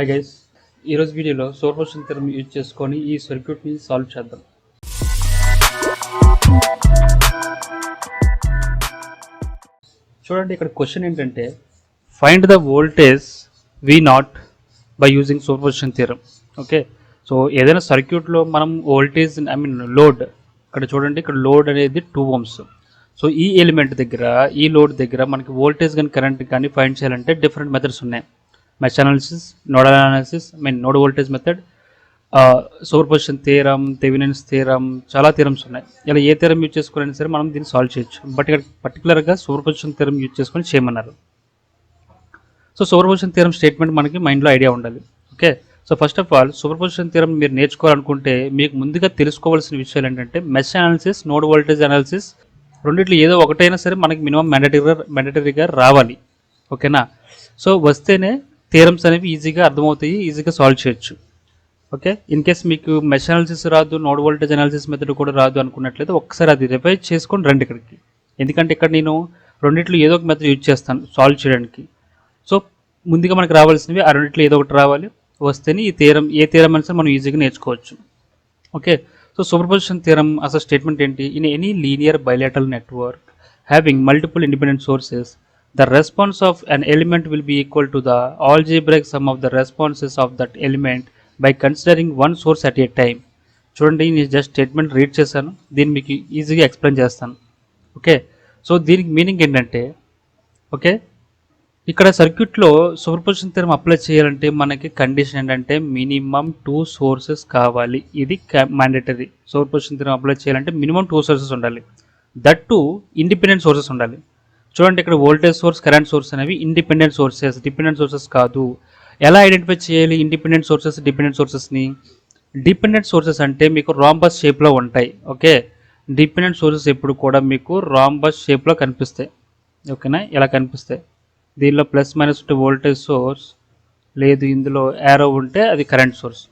Hi guys, ఈరోజు వీడియోలో superposition theorem use చేసుకొని ఈ సర్క్యూట్ని సాల్వ్ చేద్దాం. చూడండి, ఇక్కడ క్వశ్చన్ ఏంటంటే find the voltage V0 by using superposition theorem. Okay, so ఏదైనా సర్క్యూట్లో మనం వోల్టేజ్ లోడ్, ఇక్కడ చూడండి, ఇక్కడ లోడ్ అనేది 2 ohms. సో ఈ ఎలిమెంట్ దగ్గర, ఈ లోడ్ దగ్గర మనకి వోల్టేజ్ కానీ కరెంట్ కానీ ఫైండ్ చేయాలంటే డిఫరెంట్ మెథడ్స్ ఉన్నాయి. Mesh analysis, nodal analysis, node voltage method, superposition theorem, Thevenin's theorem, చాలా థియరమ్స్ ఉన్నాయి. ఇలా ఏ థియరం యూజ్ చేసుకోవాలైనా సరే మనం దీన్ని సాల్వ్ చేయొచ్చు. బట్ ఇక్కడ పర్టికులర్గా సూపర్పొజిషన్ థియరం యూజ్ చేసుకొని చేయమన్నారు. సో సూపర్పొజిషన్ థియరం స్టేట్మెంట్ మనకి మైండ్లో ఐడియా ఉండాలి. Okay, so first of all superposition theorem మీరు నేర్చుకోవాలనుకుంటే మీకు ముందుగా తెలుసుకోవాల్సిన విషయాలు ఏంటంటే mesh analysis, node voltage analysis, రెండిట్లో ఏదో ఒకటైనా సరే మనకి మినిమం మ్యాండటరీగా రావాలి. ఓకేనా, సో వస్తేనే థియరమ్స్ అనేవి ఈజీగా అర్థమవుతాయి, ఈజీగా సాల్వ్ చేయొచ్చు. ఓకే, ఇన్ కేస్ మీకు మెష్ అనాలిసిస్ రాదు, నోడ్ వోల్టేజ్ అనాలిసిస్ మెథడ్ కూడా రాదు అనుకున్నట్లయితే ఒకసారి అది రివైజ్ చేసుకొని రండి ఇక్కడికి. ఎందుకంటే ఇక్కడ నేను రెండిట్లో ఏదో ఒక మెథడ్ యూజ్ చేస్తాను సాల్వ్ చేయడానికి. సో ముందుగా మనకు రావాల్సినవి ఆ రెండిట్లో ఏదో ఒకటి రావాలి, వస్తేనే ఈ థియరం, ఏ థియరం అయినా సరే మనం ఈజీగా నేర్చుకోవచ్చు. ఓకే, సో సూపర్పొజిషన్ థియరం అసలు స్టేట్మెంట్ ఏంటి? In any linear bilateral network having multiple independent sources, the response of an element will be equal to the algebraic sum of the responses of that element by considering one source at a time. చూడండి, నేను just statement read చేశాను, దీన్ని మీకు ఈజీగా explain చేస్తాను. Okay, so దీనికి meaning ఏంటంటే, okay, ఇక్కడ సర్క్యూట్లో సూపర్పొజిషన్ థియరం అప్లై చేయాలంటే మనకి కండిషన్ ఏంటంటే మినిమం 2 సోర్సెస్ కావాలి. ఇది మ్యాండేటరీ. సూపర్పొజిషన్ థియరం అప్లై చేయాలంటే మినిమం 2 సోర్సెస్ ఉండాలి, దట్ టు ఇండిపెండెంట్ సోర్సెస్ ఉండాలి. చూడండి, ఇక్కడ వోల్టేజ్ సోర్స్, కరెంట్ సోర్స్ అనేవి ఇండిపెండెంట్ సోర్సెస్, డిపెండెంట్ సోర్సెస్ కాదు. ఎలా ఐడెంటిఫై చేయాలి ఇండిపెండెంట్ సోర్సెస్, డిపెండెంట్ సోర్సెస్ని? డిపెండెంట్ సోర్సెస్ అంటే మీకు రాంబస్ షేప్లో ఉంటాయి. ఓకే, డిపెండెంట్ సోర్సెస్ ఎప్పుడు కూడా మీకు రాంబస్ షేప్లో కనిపిస్తాయి. ఓకేనా, ఇలా కనిపిస్తాయి. దీనిలో ప్లస్ మైనస్ ఉంటే వోల్టేజ్ సోర్స్, లేదు ఇందులో యారో ఉంటే అది కరెంట్ సోర్స్.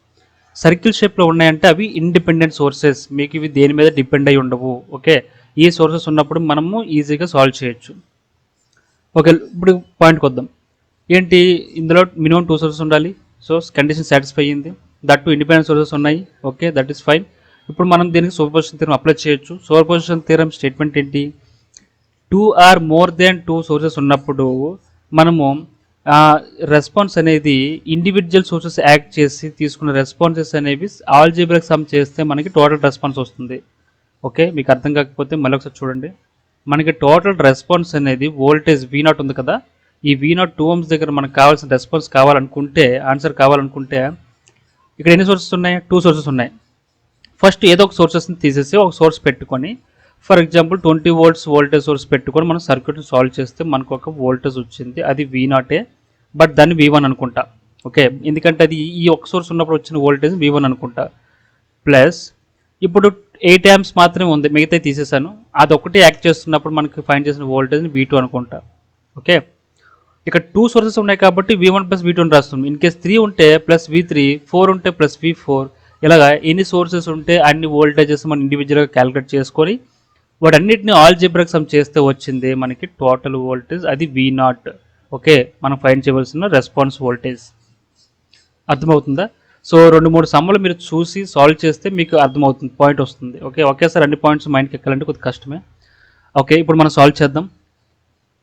సర్కిల్ షేప్లో ఉన్నాయంటే అవి ఇండిపెండెంట్ సోర్సెస్, మీకు ఇవి దేని మీద డిపెండ్ అయి ఉండవు. ఓకే, ఈ సోర్సెస్ ఉన్నప్పుడు మనము ఈజీగా సాల్వ్ చేయొచ్చు. ఓకే, ఇప్పుడు పాయింట్కి వద్దాం. ఏంటి, ఇందులో మినిమం 2 సోర్సెస్ ఉండాలి. సో కండిషన్ సాటిస్ఫై అయ్యింది, దట్ టు ఇండిపెండెంట్ సోర్సెస్ ఉన్నాయి. Okay, that is fine. ఇప్పుడు మనం దీనికి సూపర్పొజిషన్ థియరం అప్లై చేయొచ్చు. సూపర్పొజిషన్ థియరం స్టేట్మెంట్ ఏంటి? 2 or more than 2 సోర్సెస్ ఉన్నప్పుడు మనము రెస్పాన్స్ అనేది ఇండివిజువల్ సోర్సెస్ యాక్ట్ చేసి తీసుకున్న రెస్పాన్సెస్ అనేవి ఆల్జీబ్రాయిక్ సమ్ చేస్తే మనకి టోటల్ రెస్పాన్స్ వస్తుంది. ఓకే, మీకు అర్థం కాకపోతే మళ్ళీ ఒకసారి చూడండి. మనకి టోటల్ రెస్పాన్స్ అనేది వోల్టేజ్ V0 ఉంది కదా, ఈ V0 2 ohms దగ్గర మనకు కావాల్సిన రెస్పాన్స్ కావాలనుకుంటే, ఆన్సర్ కావాలనుకుంటే ఇక్కడ ఎన్ని సోర్సెస్ ఉన్నాయి? 2 సోర్సెస్ ఉన్నాయి. ఫస్ట్ ఏదో ఒక సోర్సెస్ని తీసేసి ఒక సోర్స్ పెట్టుకొని, for example 20 volts voltage source పెట్టుకొని మనం సర్క్యూట్ని సాల్వ్ చేస్తే మనకు ఒక వోల్టేజ్ వచ్చింది. అది V0, బట్ దాన్ని V1 అనుకుంటా. ఓకే, ఎందుకంటే అది ఈ ఒక సోర్స్ ఉన్నప్పుడు వచ్చిన వోల్టేజ్ V1 అనుకుంటా. ప్లస్ ఇప్పుడు 8 amps మాత్రమే ఉంది, మిగతా తీసేసాను. అది ఒకటి యాక్ట్ చేస్తున్నప్పుడు మనకి ఫైండ్ చేసిన వోల్టేజ్ని V2 అనుకుంటా. ఓకే, ఇక్కడ 2 సోర్సెస్ ఉన్నాయి కాబట్టి V1 ప్లస్ V2 అని రాస్తుంది. ఇన్ కేస్ 3 ఉంటే ప్లస్ V3, 4 ఉంటే ప్లస్ V4. ఇలాగా ఎన్ని సోర్సెస్ ఉంటే అన్ని వోల్టేజెస్ మనం ఇండివిజువల్గా క్యాలిక్యులేట్ చేసుకొని వాటన్నిటిని ఆల్జీబ్రాయిక్ సమ్ చేస్తే వచ్చింది మనకి టోటల్ వోల్టేజ్, అది V0. ఓకే, మనం ఫైండ్ చేయవలసిన రెస్పాన్స్ వోల్టేజ్. అర్థమవుతుందా? సో 2-3 సమ్మలు మీరు చూసి సాల్వ్ చేస్తే మీకు అర్థమవుతుంది, పాయింట్ వస్తుంది. ఓకే, ఒకేసారి అన్ని పాయింట్స్ మైండ్కి ఎక్కాలంటే కొద్దిగా కష్టమే. ఓకే, ఇప్పుడు మనం సాల్వ్ చేద్దాం.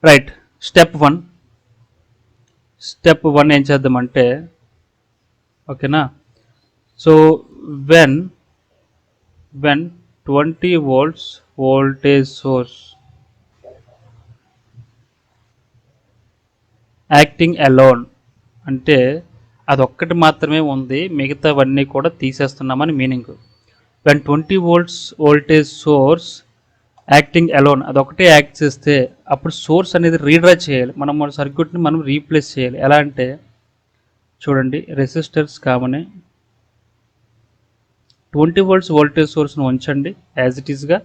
రైట్, స్టెప్ 1 ఏం చేద్దామంటే, ఓకేనా, so when 20 volts voltage source acting alone అంటే అదొక్కటి మాత్రమే ఉంది, మిగతావన్నీ కూడా తీసేస్తున్నామని meaning. When 20 volts voltage source acting alone, అదొకటే యాక్ట్ చేస్తే అప్పుడు సోర్స్ అనేది రీడ్రైవ్ చేయాలి. మనం మన సర్క్యూట్ని మనం రీప్లేస్ చేయాలి. ఎలా అంటే చూడండి, రెసిస్టర్స్ కామనే 20 volts వోల్టేజ్ సోర్స్ను ఉంచండి యాజ్ ఇట్ ఈస్గా.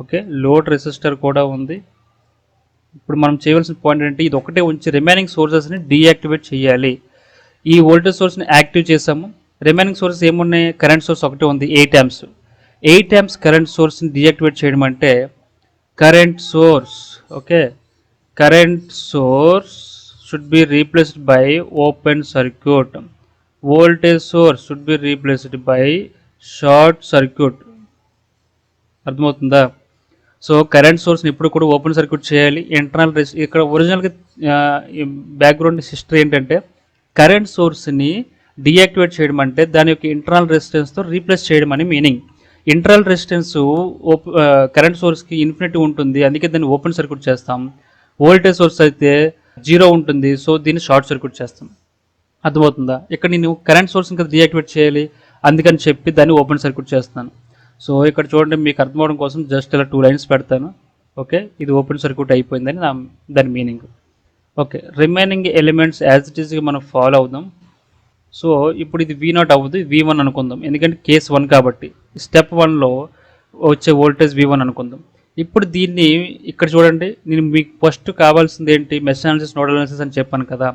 ఓకే, లోడ్ రెసిస్టర్ కూడా ఉంది. ఇప్పుడు మనం చేయవలసిన పాయింట్ ఏంటంటే ఇది ఒకటే ఉంచి రిమైనింగ్ సోర్సెస్ని డీయాక్టివేట్ చేయాలి. ఈ వోల్టేజ్ సోర్స్ని యాక్టివ్ చేసాము, రిమైనింగ్ సోర్సెస్ ఏమున్నాయి? కరెంట్ సోర్స్ ఒకటే ఉంది, 8 amps. 8 amps కరెంట్ సోర్స్ని డీయాక్టివేట్ చేయడం అంటే current source, okay, current source should be replaced by open circuit. Voltage source should be replaced by shot circuit. అర్థమవుతుందా? So current సోర్స్ని ఇప్పుడు కూడా open circuit చేయాలి. Internal ఇక్కడ ఒరిజినల్గా బ్యాక్గ్రౌండ్ హిస్టరీ ఏంటంటే కరెంట్ సోర్స్ని డీయాక్టివేట్ చేయడం అంటే దాని యొక్క ఇంటర్నల్ రెసిస్టెన్స్తో రీప్లేస్ చేయడం అని మీనింగ్. ఇంటర్నల్ రెసిస్టెన్స్ కరెంట్ సోర్స్కి ఇన్ఫినిటీ ఉంటుంది, అందుకే దాన్ని ఓపెన్ సర్క్యూట్ చేస్తాం. వోల్టేజ్ సోర్స్ అయితే 0 ఉంటుంది, సో దీన్ని షార్ట్ సర్క్యూట్ చేస్తాం. అర్థమవుతుందా? ఇక్కడ నేను కరెంట్ సోర్స్ ఇంకా డీయాక్టివేట్ చేయాలి, అందుకని చెప్పి దాన్ని ఓపెన్ సర్క్యూట్ చేస్తాను. సో ఇక్కడ చూడండి, మీకు అర్థమవడం కోసం జస్ట్ ఇలా 2 లైన్స్ పెడతాను. ఓకే, ఇది ఓపెన్ సర్క్యూట్ అయిపోయిందని దాని meaning. Okay, remaining elements as it ఈస్గా మనం ఫాలో అవుదాం. సో ఇప్పుడు ఇది V0 అవ్వదు, V1 అనుకుందాం, ఎందుకంటే కేస్ 1 కాబట్టి. స్టెప్ 1లో వచ్చే వోల్టేజ్ V1 అనుకుందాం. ఇప్పుడు దీన్ని ఇక్కడ చూడండి, నేను మీకు ఫస్ట్ కావాల్సింది ఏంటి, మెష్ అనాలిసిస్, నోడల్ అనాలిసిస్ అని చెప్పాను కదా.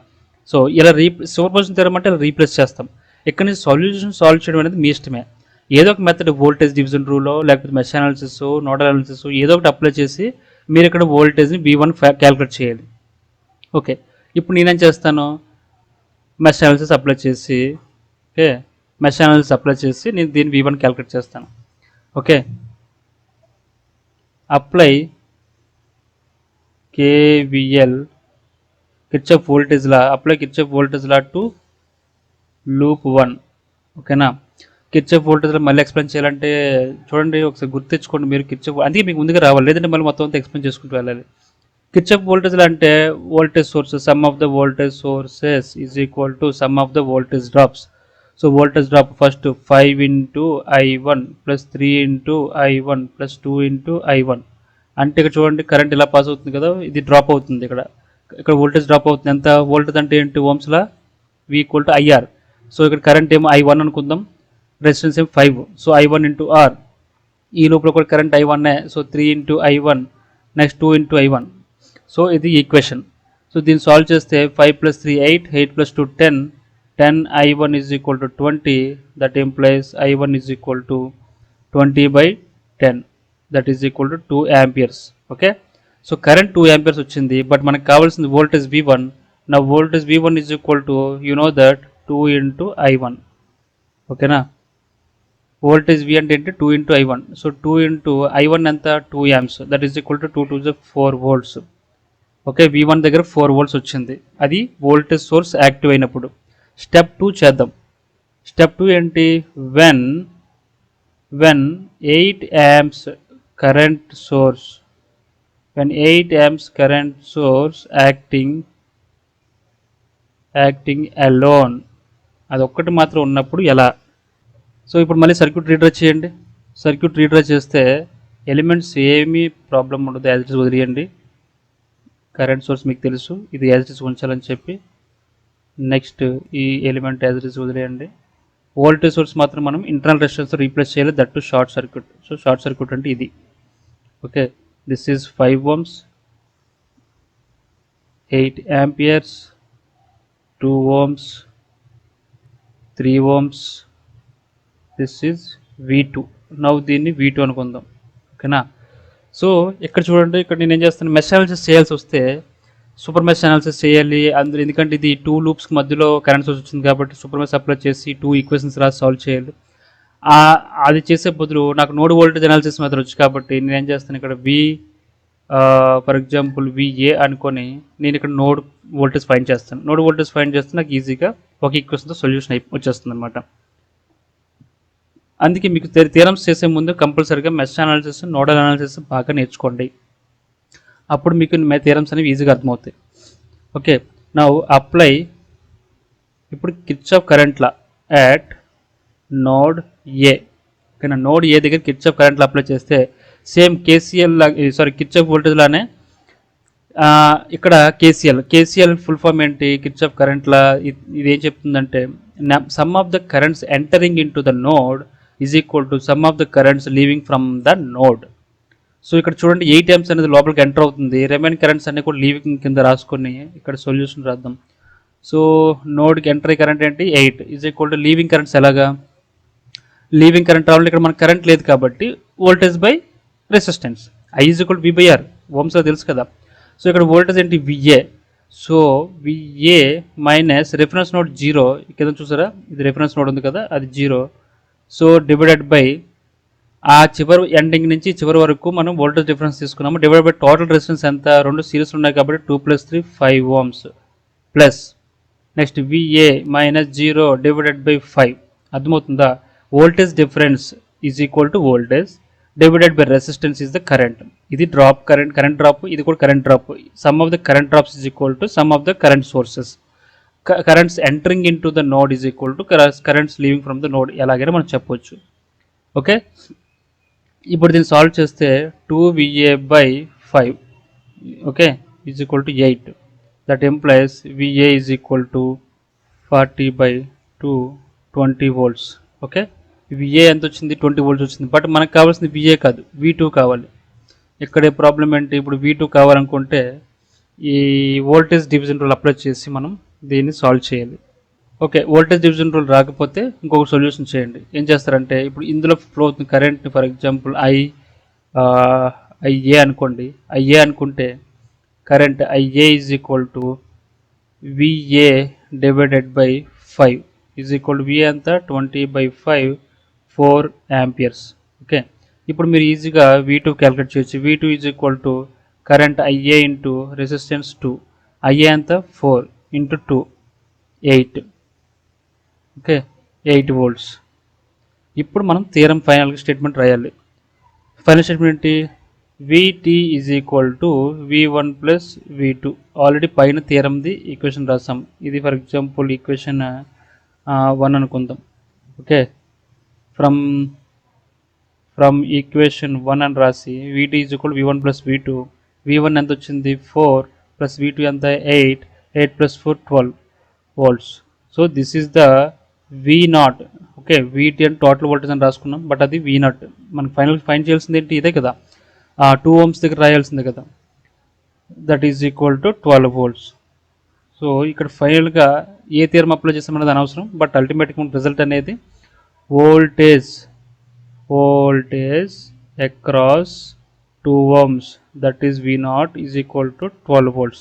సో ఇలా సూపర్పొజిషన్ థియరమ్ అంటే ఇలా రీప్లేస్ చేస్తాం. ఇక్కడ నుంచి సొల్యూషన్ సాల్వ్ చేయడం అనేది మీ ఇష్టమే. ఏదో ఒక మెథడ్, వోల్టేజ్ డివిజన్ రూలో లేకపోతే మెష్ అనాలిసిస్, నోడల్ అనాలిసిస్ ఏదో ఒకటి అప్లై చేసి మీరు ఇక్కడ వోల్టేజ్ని V1 క్యాలిక్యులేట్ చేయాలి. ఓకే, ఇప్పుడు నేనేం చేస్తాను, మెష్ అనాలిసిస్ అప్లై చేసి, ఓకే, మెష్ అనాలిసిస్ అప్లై చేసి నేను దీన్ని V1 క్యాలిక్యులేట్ చేస్తాను. Okay, apply KVL Kirchhoff voltage law, apply Kirchhoff voltage law to loop 1. ఓకేనా, కిర్చాఫ్ వోల్టేజ్ లా మళ్ళీ ఎక్స్ప్లెయిన్ చేయాలంటే చూడండి, ఒకసారి గుర్తించుకోండి మీరు కిర్చాఫ్, అందుకే మీకు ముందుగా రావాలి, లేదంటే మళ్ళీ మొత్తం అంతా ఎక్స్ప్లెయిన్ చేసుకుంటూ వెళ్ళాలి. కిర్చాఫ్ వోల్టేజ్ లా అంటే voltage sources, some of the voltage sources is equal to sum of the voltage drops. So voltage drop first 5 into I1 plus 3 into I1 plus 2 into I1. అంటే ఇక్కడ చూడండి, current ఇలా pass అవుతుంది కదా, ఇది drop అవుతుంది. ఇక్కడ వోల్టేజ్ డ్రాప్ అవుతుంది. ఎంత వోల్టేజ్ అంటే ఏంటి, Ohm's law V equal to IR. So ఇక్కడ కరెంట్ ఏమో I1 అనుకుందాం, రెసిస్టెన్స్ ఏమో 5, సో I1 into R. ఈ లోపల కూడా current I1, so 3 into I1 next 2 into I1. So ఇది ఈక్వేషన్. సో దీన్ని సాల్వ్ చేస్తే 5 plus 3 8, 8 plus 2 10, 10 I1 is equal to 20, that implies I1 is equal to 20/10, that is equal to 2 amperes. Okay, so current 2 amperes వచ్చింది, but మనకు కావాల్సింది voltage V1. నా voltage V1 is equal to, you know that, 2 into I1. ఓకేనా, voltage V అంటే ఏంటి, 2 into I1. So 2 into I1 ఎంత, 2 amps, that is equal to 2 to the 4 volts. Okay, V1 దగ్గర 4 volts వచ్చింది, అది వోల్టేజ్ సోర్స్ యాక్టివ్ అయినప్పుడు. Step 2 చేద్దాం. Step 2 ఏంటి, when 8 amps current source, when 8 amps current source acting alone, అది ఒక్కటి మాత్రం ఉన్నప్పుడు ఎలా. సో ఇప్పుడు మళ్ళీ సర్క్యూట్ రీడ్రా చేయండి. సర్క్యూట్ రీడ్రా చేస్తే ఎలిమెంట్స్ ఏమీ ప్రాబ్లం ఉండదు, యాజ్ ఇట్ ఇస్ వదిలేయండి. కరెంట్ సోర్స్ మీకు తెలుసు, ఇది యాజ్ ఇట్ ఇస్ ఉంచాలని చెప్పి. నెక్స్ట్ ఈ ఎలిమెంట్ యాజ్ ఇట్ ఇస్ వదిలేయండి. వోల్టేజ్ సోర్స్ మాత్రం మనం ఇంటర్నల్ రెసిస్టెన్స్ రీప్లేస్ చేయాలి, that to short circuit. So short circuit అంటే ఇది. Okay, this is 5 ohms, 8 amperes, 2 ohms, 3 ohms, this is V2. నవ్వు దీన్ని V2 అనుకుందాం. ఓకేనా, సో ఇక్కడ చూడండి, ఇక్కడ నేను ఏం చేస్తాను, మెష్ అనాలిసిస్ చేయాల్సి వస్తే సూపర్ మెష్ అనాలిసిస్ చేయాలి అందులో, ఎందుకంటే ఇది 2 లూప్స్కి మధ్యలో కరెంట్ సోర్స్ వచ్చింది కాబట్టి సూపర్ మెష్ అప్లై చేసి 2 ఈక్వేషన్స్ రాసి సాల్వ్ చేయాలి. అది చేసే బదులు నాకు నోడ్ వోల్టేజ్ అనాలిసిస్ మెథడ్ వచ్చు కాబట్టి నేను ఏం చేస్తాను, ఇక్కడ ఫర్ ఎగ్జాంపుల్ VA అనుకొని నేను ఇక్కడ నోడ్ వోల్టేజ్ ఫైండ్ చేస్తాను. నోడ్ వోల్టేజ్ ఫైండ్ చేస్తే నాకు ఈజీగా ఒక ఈక్వేషన్తో సొల్యూషన్ వచ్చేస్తుంది అనమాట. అందుకే మీకు థియరమ్స్ చేసే ముందు కంపల్సరీగా మెష్ అనాలిసిస్, నోడల్ అనాలిసిస్ బాగా నేర్చుకోండి, అప్పుడు మీకు థియరమ్స్ అనేవి ఈజీగా అర్థమవుతాయి. ఓకే, నౌ అప్లై ఇప్పుడు Kirchhoff current law at node A. ఓకేనా, నోడ్ ఏ దగ్గర కిర్చాఫ్ కరెంట్ లా అప్లై చేస్తే సేమ్ కిర్చాఫ్ వోల్టేజ్ లానే ఇక్కడ కేసీఎల్ ఫుల్ ఫామ్ ఏంటి, కిర్చాఫ్ కరెంట్ లా. ఇది ఏం చెప్తుందంటే sum of the currents entering in to the node is equal to sum of the currents leaving from the node. So ఇక్కడ చూడండి 8 amps అనేది లోపలికి ఎంటర్ అవుతుంది, రిమైనింగ్ కరెంట్స్ అన్ని కూడా లీవింగ్ కింద రాసుకొని ఇక్కడ సొల్యూషన్ రాద్దాం. సో నోడ్కి ఎంటర్ అయ్యే కరెంట్ ఏంటి, 8 is equal to leaving currents. ఎలాగా లీవింగ్ కరెంట్ రావాలి, ఇక్కడ మనకు కరెంట్ లేదు కాబట్టి voltage by resistance, I is equal to V/R, ఓమ్స్లో తెలుసు కదా. సో ఇక్కడ వోల్టేజ్ ఏంటి, VA. So VA minus reference node 0 కింద చూసారా, ఇది రిఫరెన్స్ నోడ్ ఉంది కదా, అది 0. సో డివైడెడ్ బై ఆ చివరి ఎండింగ్ నుంచి చివరి వరకు మనం వోల్టేజ్ డిఫరెన్స్ తీసుకున్నాము. డివైడ్ బై టోటల్ రెసిస్టెన్స్ ఎంత, 2 సిరీస్ ఉన్నాయి కాబట్టి 2 + 3 5 ohms plus next VA minus 0 divided by 5. అర్థమవుతుందా? Voltage difference is equal to voltage divided by resistance is the current. ఇది డ్రాప్ కరెంట్ డ్రాప్, ఇది కూడా current drop. Sum of the current drops is equal to sum of the current sources. Currents entering in to the node is equal to currents leaving from the node, ఎలాగైనా మనం చెప్పొచ్చు. Okay, ఇప్పుడు దీన్ని solve చేస్తే 2VA/5 okay is equal to 8. That employees VA is equal to 40/2 20 volts. Okay, VA ఎంత వచ్చింది, 20 volts వచ్చింది. But మనకు కావాల్సింది VA కాదు, V2 కావాలి. ఇక్కడే ప్రాబ్లం ఏంటి, ఇప్పుడు V2 కావాలనుకుంటే ఈ వోల్టేజ్ డివిజన్ రూల్ అప్లై చేసి మనం దీన్ని సాల్వ్ చేయాలి. ఓకే, వోల్టేజ్ డివిజన్ రూల్ రాకపోతే ఇంకొక సొల్యూషన్ చేయండి. ఏం చేస్తారంటే, ఇప్పుడు ఇందులో ఫ్లో అవుతుంది కరెంట్ని, ఫర్ ఎగ్జాంపుల్ IA అనుకోండి. IA అనుకుంటే current IA is equal to VA divided by 5 is equal to VA అంతా 20/5 4 amperes. ఓకే, ఇప్పుడు మీరు ఈజీగా V2 క్యాలిక్యులేట్ చేయొచ్చు. V2 is equal to current IA into resistance 2. IA అంతా 4 ఇంటూ 2 8. Okay, 8 volts. ఇప్పుడు మనం థియరం ఫైనల్గా స్టేట్మెంట్ రాయాలి. ఫైనల్ స్టేట్మెంట్ ఏంటి, VT is equal to V1 plus V2. Already పైన థియరంది ఈక్వేషన్ రాసాం. ఇది ఫర్ ఎగ్జాంపుల్ ఈక్వేషన్ 1 అనుకుందాం. ఓకే, ఫ్రమ్ ఈక్వేషన్ 1 అని రాసి VT is equal V1 plus V2. V1 ఎంత వచ్చింది 4 ప్లస్ V2 ఎంత 8 + 4 12 volts. So this is the V0. Okay, VT అని టోటల్ వోల్టేజ్ అని రాసుకున్నాం, బట్ అది V0. మనకి ఫైనల్ ఫైండ్ చేయాల్సింది ఏంటి, ఇదే కదా, 2 ohms దగ్గర రాయాల్సిందే కదా. That is equal to 12 volts. So ఇక్కడ ఫైనల్గా ఏ థియరం అప్లై చేస్తామన్నది అనవసరం, బట్ అల్టిమేట్గా రిజల్ట్ అనేది voltage across 2 ohms that is V0 is equal to 12 volts.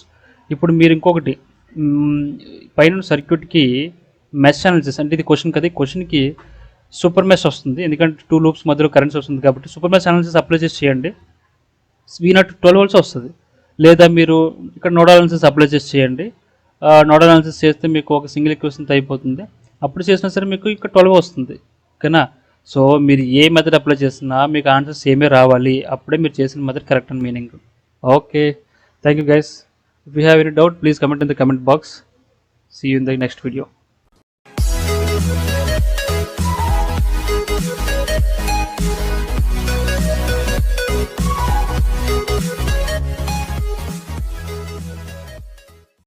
ఇప్పుడు మీరు ఇంకొకటి పైన సర్క్యూట్కి మెష్ అనాలిసిస్, అంటే ఇది క్వశ్చన్ కదా, క్వశ్చన్కి సూపర్ మెష్ వస్తుంది, ఎందుకంటే 2 loops మధ్యలో కరెంట్స్ వస్తుంది కాబట్టి సూపర్ మెష్ అనాలిసిస్ అప్లై చేసి చేయండి. V0 12 volts వస్తుంది. లేదా మీరు ఇక్కడ నోడల్ అనాలిసిస్ అప్లై చేసి చేయండి. నోడల్ అనాలిసిస్ చేస్తే మీకు ఒక సింగిల్ ఈక్వేషన్తో అయిపోతుంది. అప్పుడు చేసినా సరే మీకు ఇక్కడ 12 వస్తుంది. ఓకేనా? సో మీరు ఏ మెథడ్ అప్లై చేసినా మీకు ఆన్సర్ సేమే రావాలి, అప్పుడే మీరు చేసిన మెథడ్ కరెక్ట్ అని meaning. Okay, thank you guys. If you have any doubt, please comment in the comment box. See you in the next video.